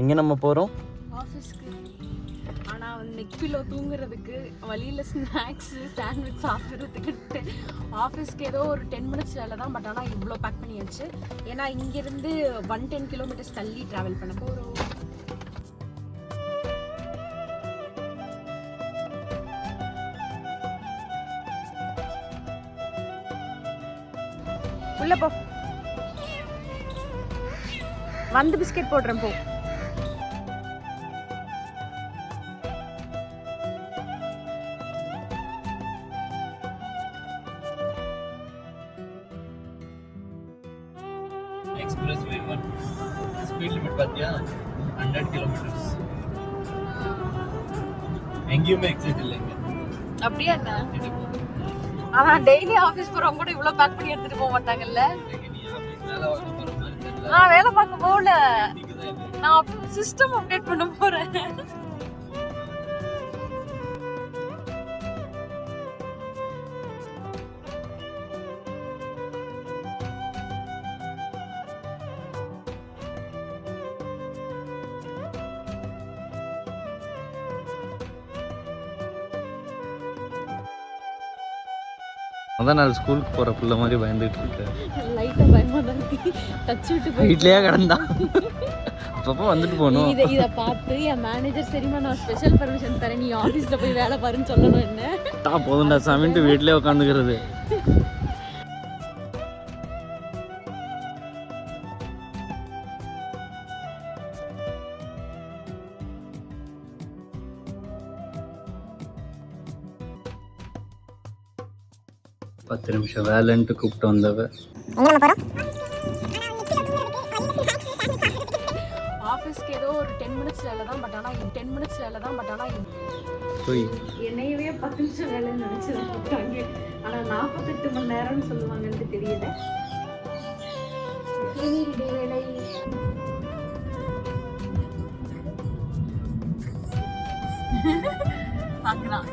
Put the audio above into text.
எங்கே நம்ம போகிறோம்? ஆஃபீஸ்க்கு. ஆனால் நெக்கிலோ தூங்குறதுக்கு, வழியில் ஸ்நாக்ஸு சாண்ட்விச் சாப்பிட்றதுக்கு ஆஃபீஸ்க்கு ஏதோ ஒரு 10 மினிட்ஸ் வேலை தான். பட் ஆனால் இவ்வளோ பேக் பண்ணியாச்சு. ஏன்னா இங்கேருந்து 110 கிலோமீட்டர்ஸ் தள்ளி ட்ராவல் பண்ண போகிறோம். உள்ள போ, வந்து பிஸ்கெட் போடுறேன் போ. எக்ஸ்பிரஸ்வே 1 ஸ்பீட் லிமிட் பார்த்தியா 100 கிலோமீட்டர்ஸ். எங்கேயுமே எக்ஸிட் இல்லைங்க. அப்படியே என்ன? ஆனா டெய்லி ஆபீஸ் போறவங்க கூட இவ்வளவு பேக் பண்ணி எடுத்துட்டு போக மாட்டாங்கல்ல. நான் வேலை பார்க்க போகல, நான் சிஸ்டம் அப்டேட் பண்ண போறேன். அதான் நான் ஸ்கூலுக்கு போகிற பிள்ளை மாதிரி பயந்துட்டு இருக்கேன். லைட்டாக பயமாக தான் இருக்கு. டச் விட்டு வீட்லேயே கிடந்தா அப்பப்போ வந்துட்டு போகணும். இதை பார்த்து என் மேனேஜர் சரிம்மா நான் ஸ்பெஷல் பர்மிஷன் தரேன், நீ ஆஃபீஸில் போய் வேலை பாருன்னு சொல்லணும். என்ன போதும்டா சாமின்ட்டு வீட்லேயே உட்காந்துக்கிறது. பத்து நிமிஷம் வேலைன்ட்டு கூப்பிட்டு வந்தவ. ஆஃபீஸ்க்கு ஏதோ ஒரு 10 மினிட்ஸ் வேலை தான். பட் ஆனால் 10 மினிட்ஸ் வேலை தான். பட் ஆனால் என்னையவே 10 நிமிஷம் வேலைன்னு நினச்சிதான் கூப்பிட்டாங்க. ஆனால் 48 மணி நேரம்னு சொல்லுவாங்கன்னு தெரியல. வேலை பார்க்கலாம்.